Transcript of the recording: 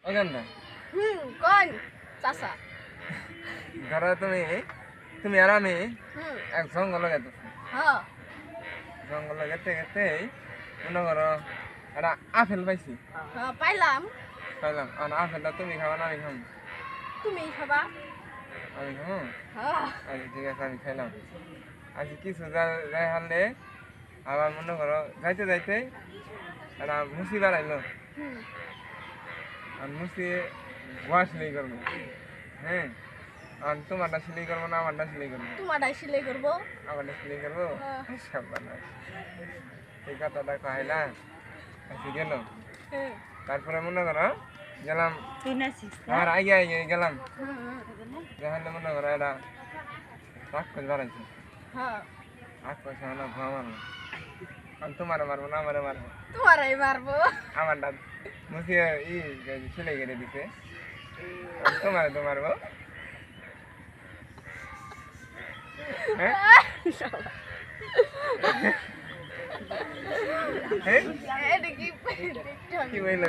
ওখানটা কোন চাচা ধরো তুমি আর আমি হুম এক জঙ্গল গেতেছি হ্যাঁ জঙ্গল গেতে গেতেই মনে করো একটা আপেল পাইছি হ্যাঁ পাইলাম পাইলাম আর আপেলটা তুমি খাবা না আমি খাম তুমি খাবা আমি খাবো হ্যাঁ আচ্ছা ঠিক আছে আমি খাইলাম আচ্ছা কিছু যাই হারলে আবার মনে করো যাইতে যাইতে একটা মুসি বাড়াইলো হুম আর মুসি গোয়া সিলাই করবো হ্যাঁ আর তোমারটা সিলাই করবো না আমারটা সিলাই করবো তোমারটাই সেলাই করবো আমারটা সিলাই করবো হ্যাঁ। সাবধান এই কথাটা কহিলা আচ্ছা গেল হ্যাঁ তারপরে মনে করো গেলাম তুই নাচিস আমার আগে আগে গেলাম হুম যাহলে মনে করো এটা রাক্ষস বাড়াইছে হ্যাঁ রাক্ষস হলো ঘুমা মারবো আমি তোমারে মারবো না আমারে মারবো তোমারই মারবো আমারটা মুসিয়ে সিলাই করে দিছে আমি তোমারে তো মারবো হ্যাঁ হ্যাঁ এটা কি কি বললো